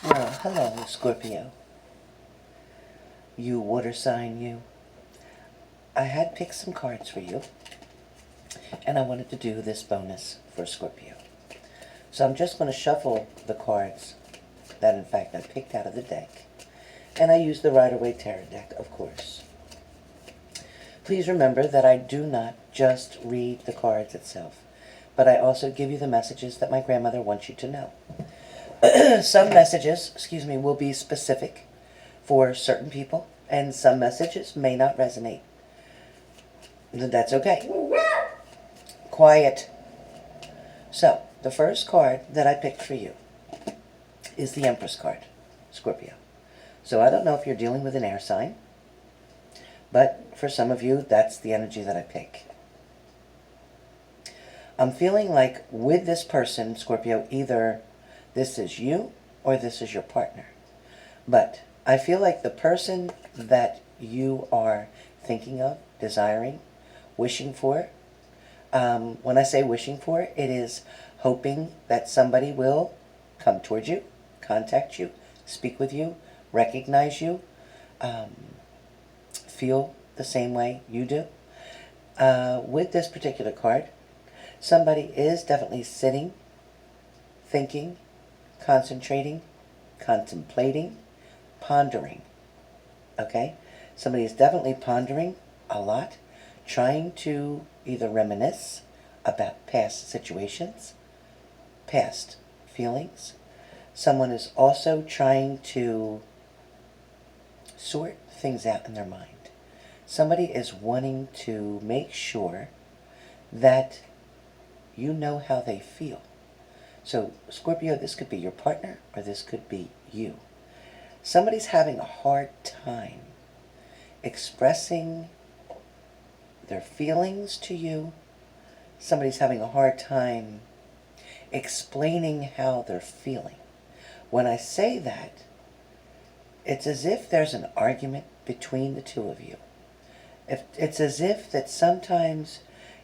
Well, hello, Scorpio. You water sign, you. I had picked some cards for you, and I wanted to do this bonus for Scorpio. So I'm just going to shuffle the cards that, in fact, I picked out of the deck. And I used the Rider-Waite Tarot deck, of course. Please remember that I do not just read the cards itself, but I also give you the messages that my grandmother wants you to know. Some messages, will be specific for certain people, and some messages may not resonate. That's okay. Quiet. So, the first card that I picked for you is the Empress card, Scorpio. So I don't know if you're dealing with an air sign, but for some of you, that's the energy that I pick. I'm feeling like with this person, Scorpio, either this is you or this is your partner. But I feel like the person that you are thinking of, desiring, wishing for, when I say wishing for, it is hoping that somebody will come towards you, contact you, speak with you, recognize you, feel the same way you do. With this particular card, somebody is definitely sitting, thinking, concentrating, contemplating, pondering. Okay? Somebody is definitely pondering a lot, trying to either reminisce about past situations, past feelings. Someone is also trying to sort things out in their mind. Somebody is wanting to make sure that you know how they feel. So, Scorpio, this could be your partner or this could be you. Somebody's having a hard time expressing their feelings to you. Somebody's having a hard time explaining how they're feeling. When I say that, it's as if there's an argument between the two of you. It's as if that sometimes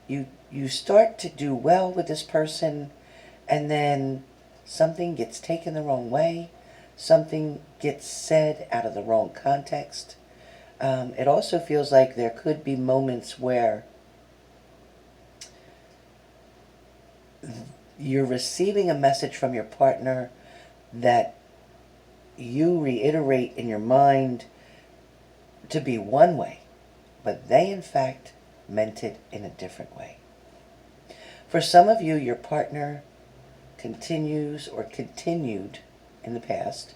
you start to do well with this person, and then something gets taken the wrong way, something gets said out of the wrong context. It also feels like there could be moments where you're receiving a message from your partner that you reiterate in your mind to be one way, but they in fact meant it in a different way. For some of you, your partner continues or continued in the past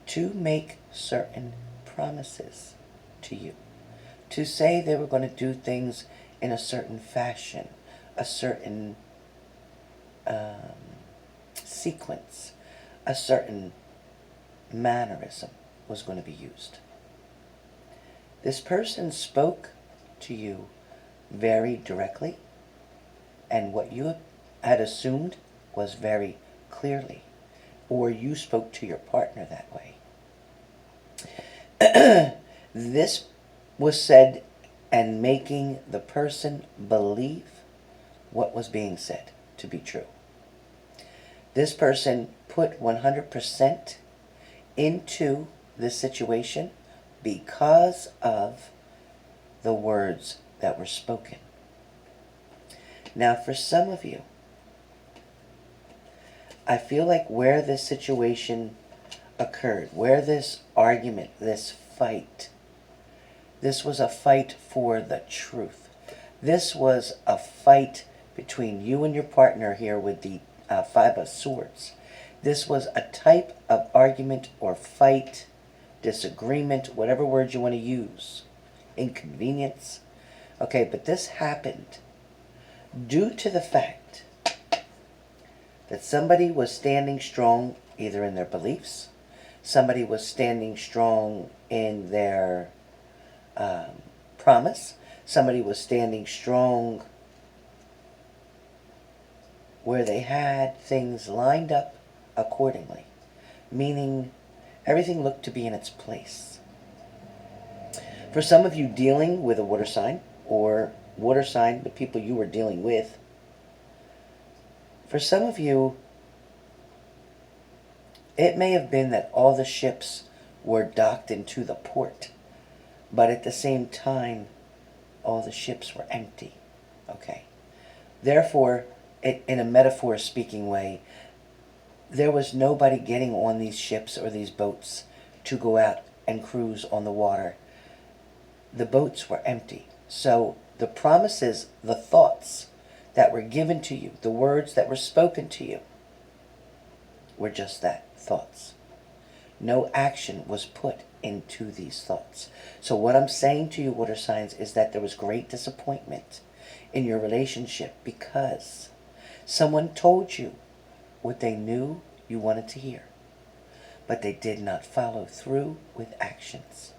to make certain promises to you, to say they were going to do things in a certain fashion, a certain sequence, a certain mannerism was going to be used. This person spoke to you very directly, and what you had assumed was very clearly, or you spoke to your partner that way. This was said and making the person believe what was being said to be true. This person put 100% into this situation because of the words that were spoken. Now, for some of you, I feel like where this situation occurred, where this argument, this fight, this was a fight for the truth. This was a fight between you and your partner here with the Five of Swords. This was a type of argument or fight, disagreement, whatever word you want to use, inconvenience. Okay, but this happened due to the fact that somebody was standing strong either in their beliefs, somebody was standing strong in their promise, somebody was standing strong where they had things lined up accordingly, meaning everything looked to be in its place. For some of you dealing with a water sign, or water sign, the people you were dealing with, for some of you, It may have been that all the ships were docked into the port, but at the same time, all the ships were empty. Okay. Therefore, in a metaphor-speaking way, there was nobody getting on these ships or these boats to go out and cruise on the water. The boats were empty. So the promises, the thoughts that were given to you, the words that were spoken to you, were just that, thoughts. No action was put into these thoughts. So what I'm saying to you, water signs, is that there was great disappointment in your relationship because someone told you what they knew you wanted to hear, but they did not follow through with actions.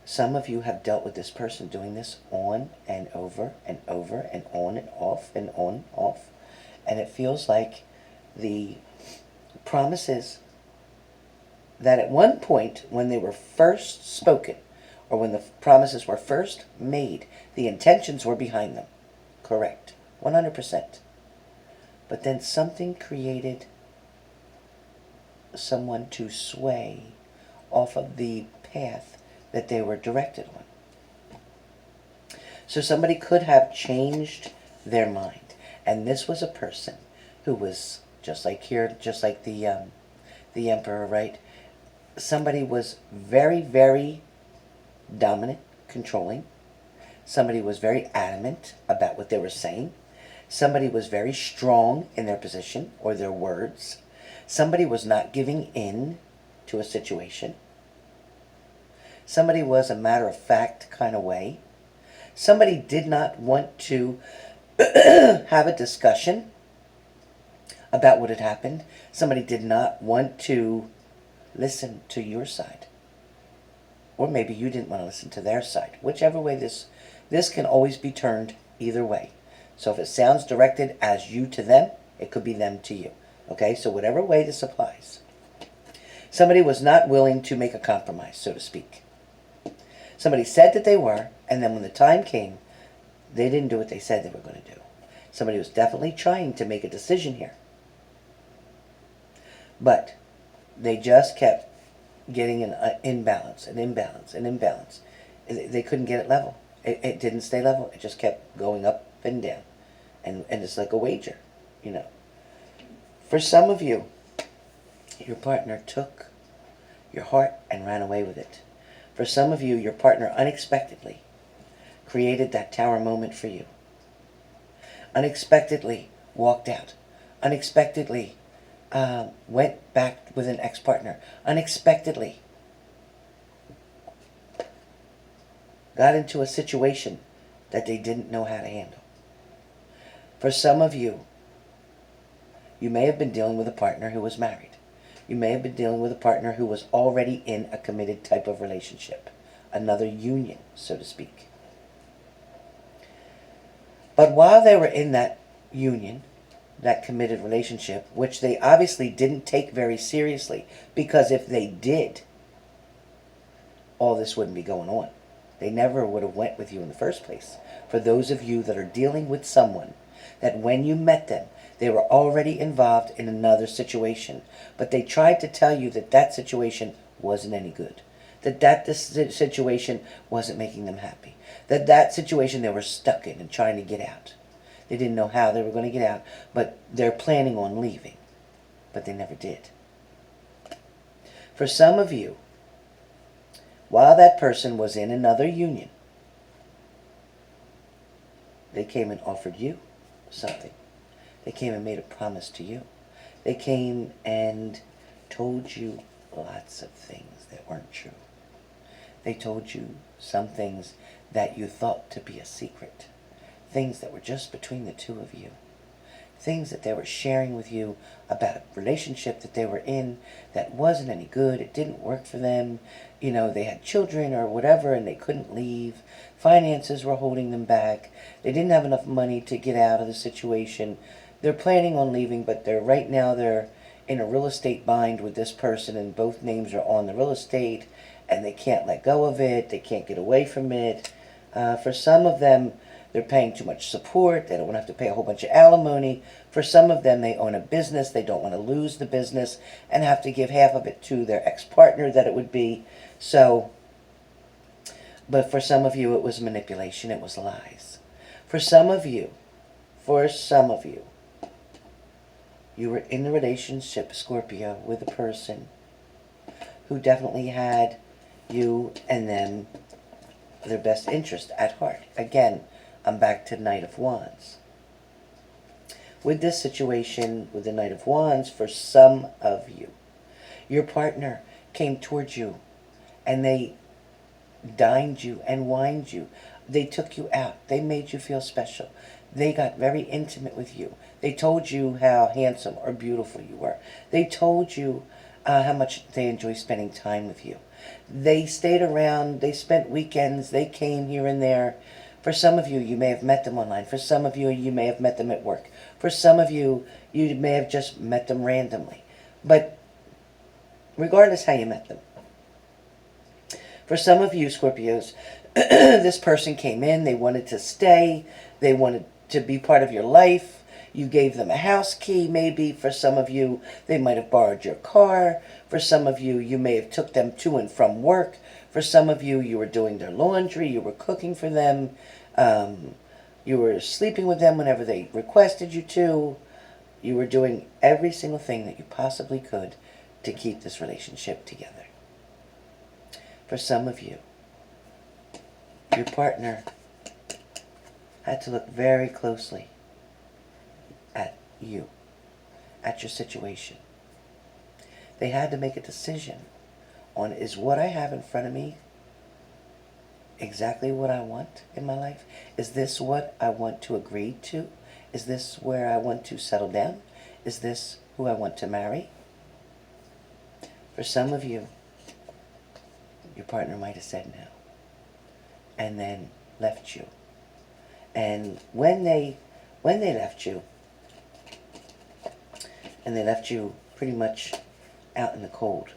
Some of you have dealt with this person doing this on and over and over and on and off and on and off, and it feels like the promises that at one point when they were first spoken, or when the promises were first made, the intentions were behind them. Correct. 100%. But then something created someone to sway off of the path that they were directed on. So somebody could have changed their mind. And this was a person who was, just like here, just like the emperor, right? Somebody was very, very dominant, controlling. Somebody was very adamant about what they were saying. Somebody was very strong in their position or their words. Somebody was not giving in to a situation. Somebody was a matter-of-fact kind of way. Somebody did not want to have a discussion about what had happened. Somebody did not want to listen to your side. Or maybe you didn't want to listen to their side. Whichever way, this can always be turned either way. So if it sounds directed as you to them, it could be them to you. Okay, so whatever way this applies. Somebody was not willing to make a compromise, so to speak. Somebody said that they were, and then when the time came, they didn't do what they said they were going to do. Somebody was definitely trying to make a decision here. But they just kept getting an imbalance, an imbalance, an imbalance. They couldn't get it level. It didn't stay level. It just kept going up and down. And it's like a wager, you know. For some of you, your partner took your heart and ran away with it. For some of you, your partner unexpectedly created that tower moment for you. Unexpectedly walked out. Unexpectedly went back with an ex-partner. Unexpectedly got into a situation that they didn't know how to handle. For some of you, you may have been dealing with a partner who was married. You may have been dealing with a partner who was already in a committed type of relationship. Another union, so to speak. But while they were in that union, that committed relationship, which they obviously didn't take very seriously, because if they did, all this wouldn't be going on. They never would have went with you in the first place. For those of you that are dealing with someone that when you met them, they were already involved in another situation, but they tried to tell you that that situation wasn't any good, that this situation wasn't making them happy, that situation they were stuck in and trying to get out. They didn't know how they were going to get out, but they're planning on leaving, but they never did. For some of you, while that person was in another union, they came and offered you something. They came and made a promise to you. They came and told you lots of things that weren't true. They told you some things that you thought to be a secret. Things that were just between the two of you. Things that they were sharing with you about a relationship that they were in that wasn't any good. It didn't work for them. You know, they had children or whatever and they couldn't leave. Finances were holding them back. They didn't have enough money to get out of the situation. They're planning on leaving, but right now they're in a real estate bind with this person and both names are on the real estate and they can't let go of it. They can't get away from it. For some of them, They're paying too much support. They don't want to have to pay a whole bunch of alimony. For some of them, they own a business. They don't want to lose the business and have to give half of it to their ex-partner that it would be. So, but for some of you, it was manipulation. It was lies. For some of you, you were in a relationship, Scorpio, with a person who definitely had you and them, their best interest at heart. Again, I'm back to Knight of Wands. With this situation, with the Knight of Wands, for some of you, your partner came towards you and they dined you and wined you. They took you out. They made you feel special. They got very intimate with you. They told you how handsome or beautiful you were. They told you how much they enjoy spending time with you. They stayed around. They spent weekends. They came here and there. For some of you, you may have met them online. For some of you, you may have met them at work. For some of you, you may have just met them randomly. But regardless how you met them, for some of you, Scorpios, this person came in. They wanted to stay. They wanted to be part of your life. You gave them a house key, maybe. For some of you, they might have borrowed your car. For some of you, you may have took them to and from work. For some of you, you were doing their laundry. You were cooking for them. You were sleeping with them whenever they requested you to. You were doing every single thing that you possibly could to keep this relationship together. For some of you, your partner had to look very closely at you, at your situation. They had to make a decision on, is what I have in front of me exactly what I want in my life? Is this what I want to agree to? Is this where I want to settle down? Is this who I want to marry? For some of you, your partner might have said no and then left you. And when they left you, and they left you pretty much out in the cold,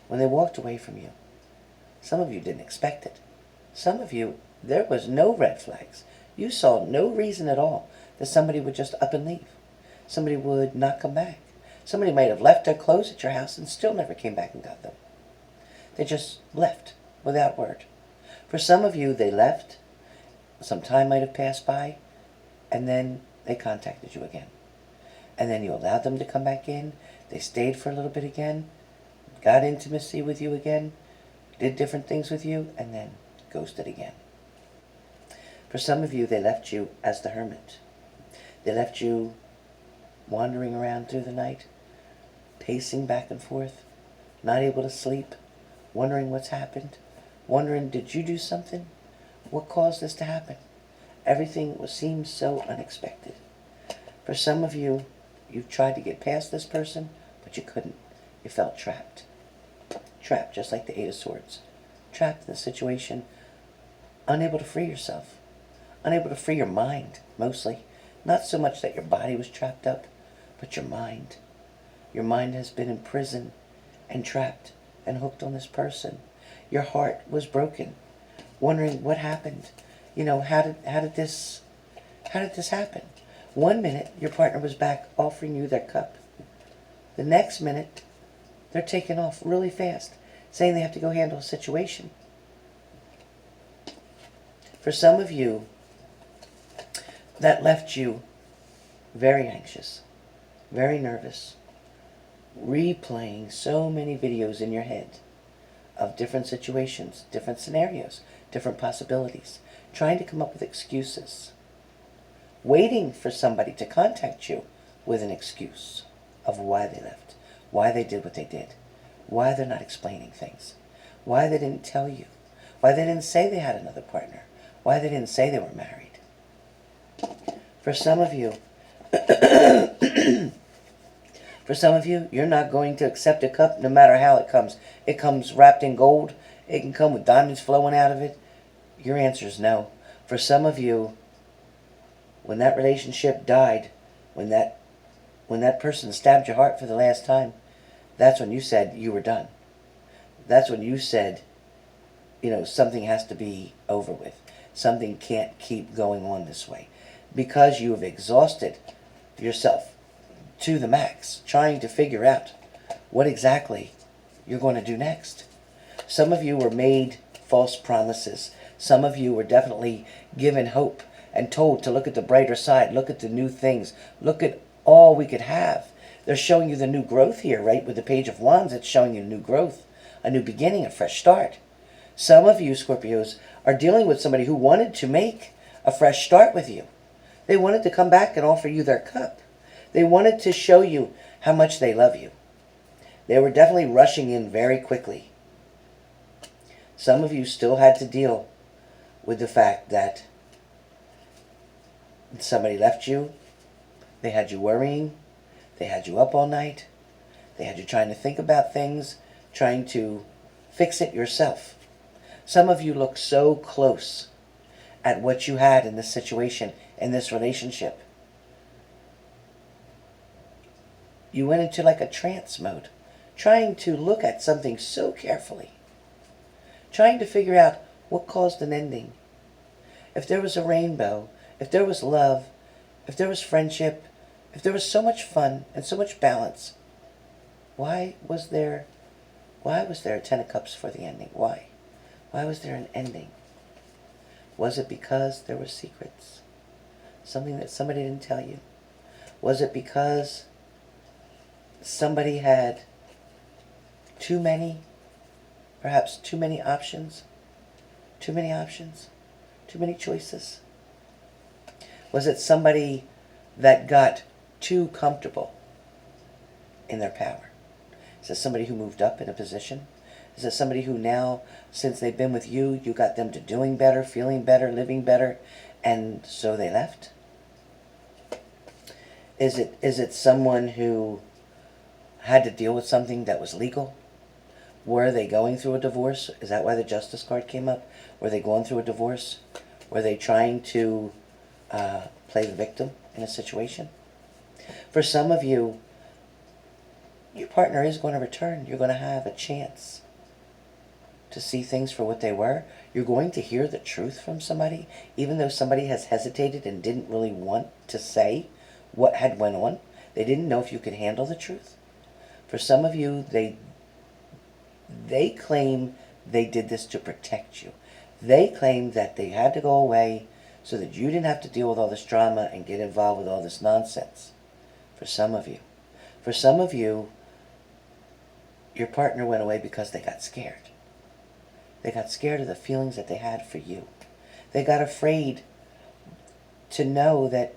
when they walked away from you, some of you didn't expect it. Some of you, there was no red flags. You saw no reason at all that somebody would just up and leave. Somebody would not come back. Somebody might have left their clothes at your house and still never came back and got them. They just left without word. For some of you, they left. Some time might have passed by, and then they contacted you again. And then you allowed them to come back in. They stayed for a little bit again, got intimacy with you again, did different things with you, and then ghosted again. For some of you, they left you as the hermit. They left you wandering around through the night, pacing back and forth, not able to sleep, wondering what's happened, wondering, did you do something? What caused this to happen? Everything seemed so unexpected. For some of you, you've tried to get past this person, but you couldn't. You felt trapped. Trapped, just like the Eight of Swords. Trapped in the situation, unable to free yourself. Unable to free your mind, mostly. Not so much that your body was trapped up, but your mind. Your mind has been imprisoned and trapped and hooked on this person. Your heart was broken, wondering what happened. You know, how did this happen? One minute, your partner was back offering you their cup. The next minute, they're taking off really fast, saying they have to go handle a situation. For some of you, that left you very anxious, very nervous, replaying so many videos in your head of different situations, different scenarios, different possibilities, trying to come up with excuses, waiting for somebody to contact you with an excuse of why they left, why they did what they did, why they're not explaining things, why they didn't tell you, why they didn't say they had another partner, why they didn't say they were married. For some of you, you're not going to accept a cup no matter how it comes. It comes wrapped in gold. It can come with diamonds flowing out of it. Your answer is no. For some of you, when that relationship died, when that person stabbed your heart for the last time, that's when you said you were done. That's when you said, something has to be over with. something can't keep going on this way. Because you have exhausted yourself to the max, trying to figure out what exactly you're going to do next. Some of you were made false promises. Some of you were definitely given hope and told to look at the brighter side, look at the new things, look at all we could have. They're showing you the new growth here, right? With the Page of Wands, it's showing you new growth, a new beginning, a fresh start. Some of you, Scorpios, are dealing with somebody who wanted to make a fresh start with you. They wanted to come back and offer you their cup. They wanted to show you how much they love you. They were definitely rushing in very quickly. Some of you still had to deal with the fact that somebody left you. They had you worrying. They had you up all night. They had you trying to think about things, trying to fix it yourself. Some of you look so close at what you had in this situation, in this relationship. You went into like a trance mode, trying to look at something so carefully, trying to figure out what caused an ending. If there was a rainbow, if there was love, if there was friendship, if there was so much fun and so much balance, why was there a Ten of Cups for the ending? Why? Why was there an ending? Was it because there were secrets? Something that somebody didn't tell you? Was it because somebody had perhaps too many options? Too many options? Too many choices? Was it somebody that got too comfortable in their power? Is it somebody who moved up in a position? Is it somebody who now, since they've been with you, you got them to doing better, feeling better, living better, and so they left? Is it someone who had to deal with something that was legal? Were they going through a divorce? Is that why the Justice card came up? Were they going through a divorce? Were they trying to play the victim in a situation? For some of you, your partner is going to return. You're going to have a chance to see things for what they were. You're going to hear the truth from somebody, even though somebody has hesitated and didn't really want to say what had went on. They didn't know if you could handle the truth. For some of you, they claim they did this to protect you. They claim that they had to go away so that you didn't have to deal with all this drama and get involved with all this nonsense. For some of you. For some of you, your partner went away because they got scared. They got scared of the feelings that they had for you. They got afraid to know that,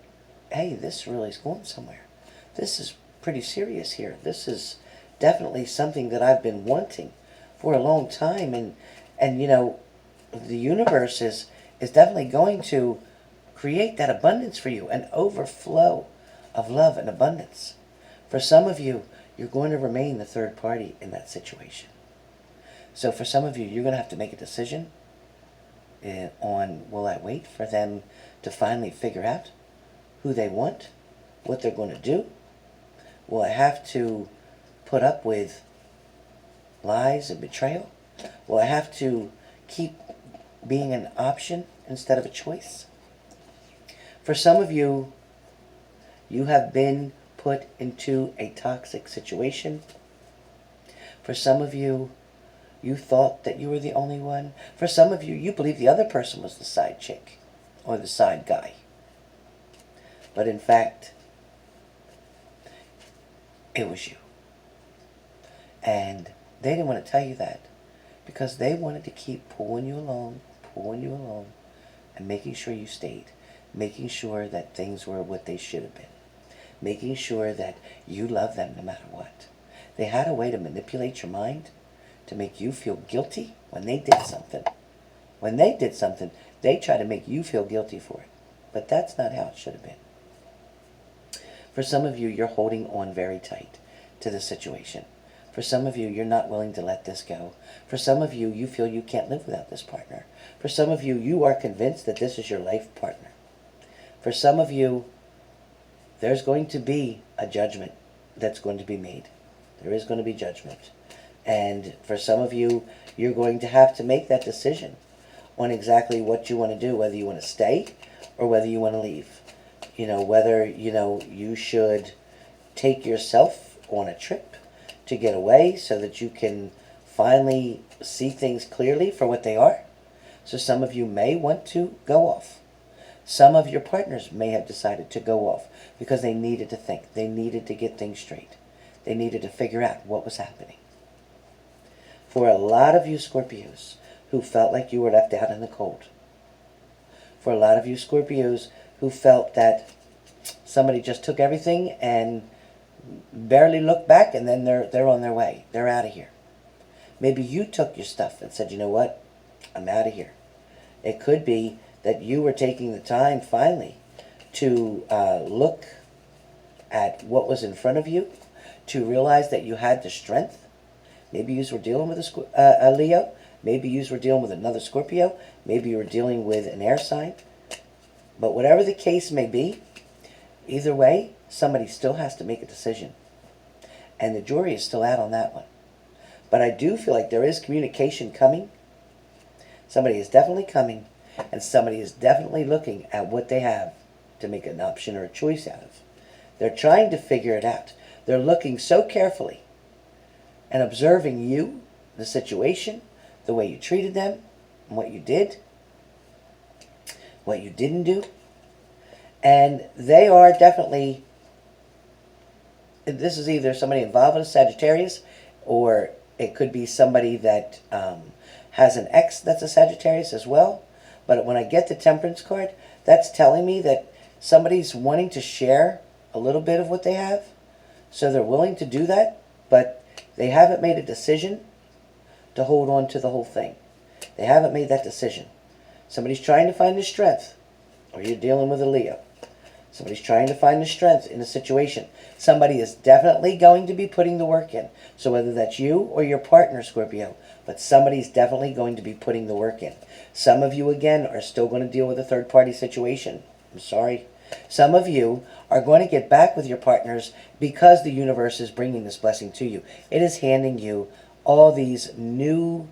hey, this really is going somewhere. This is pretty serious here. This is definitely something that I've been wanting for a long time. And you know, the universe is definitely going to create that abundance for you, an overflow of love and abundance. For some of you, you're going to remain the third party in that situation. So for some of you, you're going to have to make a decision on, will I wait for them to finally figure out who they want, what they're going to do? Will I have to put up with lies and betrayal? Will I have to keep being an option instead of a choice? For some of you, you have been put into a toxic situation. For some of you, you thought that you were the only one. For some of you, you believe the other person was the side chick or the side guy. But in fact, it was you. And they didn't want to tell you that because they wanted to keep pulling you along, and making sure you stayed, making sure that things were what they should have been, making sure that you love them no matter what. They had a way to manipulate your mind to make you feel guilty when they did something. When they did something, they try to make you feel guilty for it. But that's not how it should have been. For some of you, you're holding on very tight to the situation. For some of you, you're not willing to let this go. For some of you, you feel you can't live without this partner. For some of you, you are convinced that this is your life partner. For some of you, there's going to be a judgment that's going to be made. There is going to be judgment. And for some of you, you're going to have to make that decision. on exactly what you want to do, whether you want to stay or whether you want to leave. Whether, you should take yourself on a trip to get away so that you can finally see things clearly for what they are. So some of you may want to go off. Some of your partners may have decided to go off because they needed to think. They needed to get things straight. They needed to figure out what was happening. For a lot of you Scorpios who felt like you were left out in the cold. For a lot of you Scorpios who felt that somebody just took everything and barely looked back, and then they're on their way. They're out of here. Maybe you took your stuff and said, you know what? I'm out of here. It could be that you were taking the time finally to look at what was in front of you, to realize that you had the strength. Maybe you were dealing with a Leo. Maybe you were dealing with another Scorpio. Maybe you were dealing with an air sign. But whatever the case may be, either way, somebody still has to make a decision. And the jury is still out on that one. But I do feel like there is communication coming. Somebody is definitely coming, and somebody is definitely looking at what they have to make an option or a choice out of. They're trying to figure it out. They're looking so carefully and observing you, the situation, the way you treated them, and what you did, what you didn't do. And they are definitely, this is either somebody involved with a Sagittarius, or it could be somebody that has an ex that's a Sagittarius as well. But when I get the Temperance card, that's telling me that somebody's wanting to share a little bit of what they have. So they're willing to do that, but they haven't made a decision to hold on to the whole thing. They haven't made that decision. Somebody's trying to find the strength, or you're dealing with a Leo. Somebody's trying to find the strength in a situation. Somebody is definitely going to be putting the work in. So whether that's you or your partner, Scorpio, but somebody's definitely going to be putting the work in. Some of you, again, are still going to deal with a third-party situation. I'm sorry. Some of you are going to get back with your partners because the universe is bringing this blessing to you. It is handing you all these new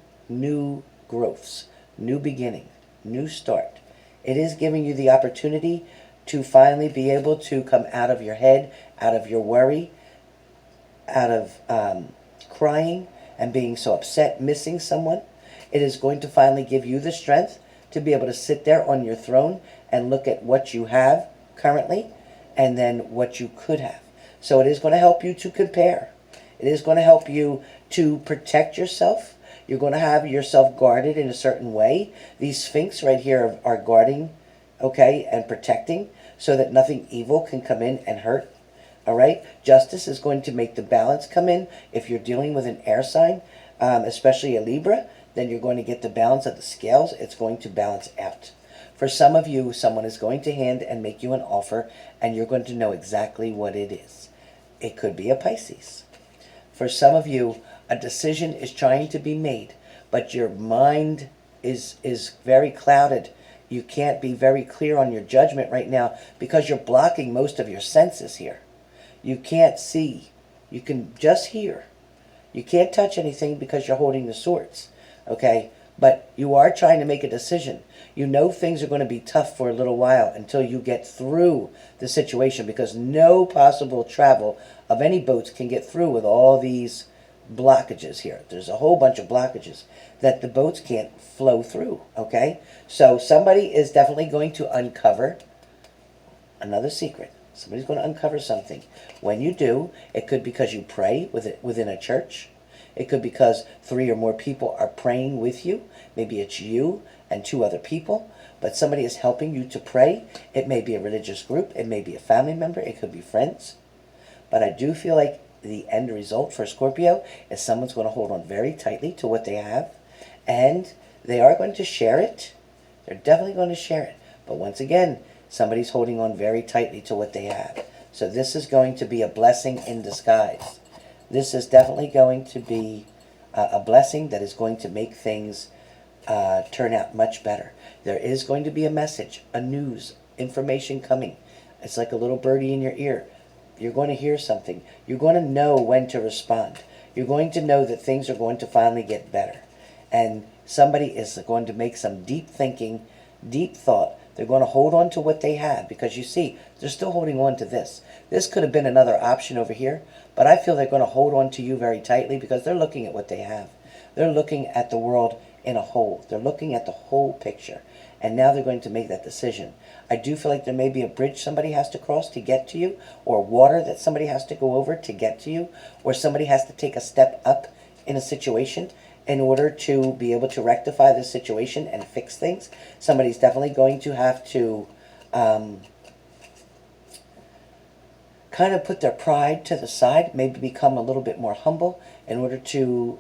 growths, new beginning, new start. It is giving you the opportunity to finally be able to come out of your head, out of your worry, out of crying and being so upset, missing someone. It is going to finally give you the strength to be able to sit there on your throne and look at what you have currently and then what you could have. So it is going to help you to compare. It is going to help you to protect yourself. You're going to have yourself guarded in a certain way. These Sphinx right here are guarding, okay, and protecting so that nothing evil can come in and hurt. All right? Justice is going to make the balance come in. If you're dealing with an air sign, especially a Libra, then you're going to get the balance of the scales. It's going to balance out. For some of you, someone is going to hand and make you an offer, and you're going to know exactly what it is. It could be a Pisces. For some of you, a decision is trying to be made, but your mind is very clouded. You can't be very clear on your judgment right now because you're blocking most of your senses here. You can't see. You can just hear. You can't touch anything because you're holding the swords. Okay? But you are trying to make a decision. You know things are going to be tough for a little while until you get through the situation, because no possible travel of any boats can get through with all these blockages here. There's a whole bunch of blockages that the boats can't flow through. Okay? So somebody is definitely going to uncover another secret. Somebody's going to uncover something. When you do, it could be because you pray within a church. It could be because 3 or more people are praying with you. Maybe it's you and 2 other people, but somebody is helping you to pray. It may be a religious group. It may be a family member. It could be friends. But I do feel like the end result for Scorpio is someone's going to hold on very tightly to what they have, and they are going to share it. They're definitely going to share it. But once again, somebody's holding on very tightly to what they have. So this is going to be a blessing in disguise. This is definitely going to be a blessing that is going to make things turn out much better. There is going to be a message, a news, information coming. It's like a little birdie in your ear. You're going to hear something. You're going to know when to respond. You're going to know that things are going to finally get better. And somebody is going to make some deep thinking, deep thought. They're going to hold on to what they have, because you see, they're still holding on to this. This could have been another option over here, but I feel they're going to hold on to you very tightly because they're looking at what they have. They're looking at the world in a whole. They're looking at the whole picture. And now they're going to make that decision. I do feel like there may be a bridge somebody has to cross to get to you, or water that somebody has to go over to get to you, or somebody has to take a step up in a situation in order to be able to rectify the situation and fix things. Somebody's definitely going to have to kind of put their pride to the side, maybe become a little bit more humble in order to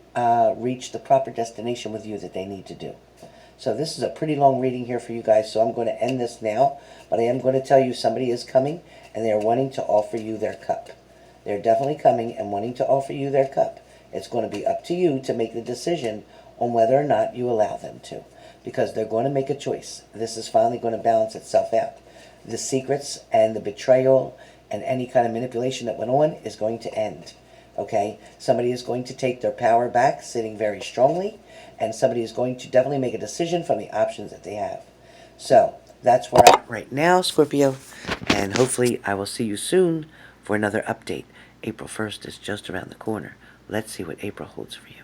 reach the proper destination with you that they need to do. So this is a pretty long reading here for you guys, so I'm going to end this now, but I am going to tell you somebody is coming and they are wanting to offer you their cup. They're definitely coming and wanting to offer you their cup. It's going to be up to you to make the decision on whether or not you allow them to, because they're going to make a choice. This is finally going to balance itself out. The secrets and the betrayal and any kind of manipulation that went on is going to end. Okay? Somebody is going to take their power back, sitting very strongly, and somebody is going to definitely make a decision from the options that they have. So, that's where I'm at right now, Scorpio, and hopefully I will see you soon for another update. April 1st is just around the corner. Let's see what April holds for you.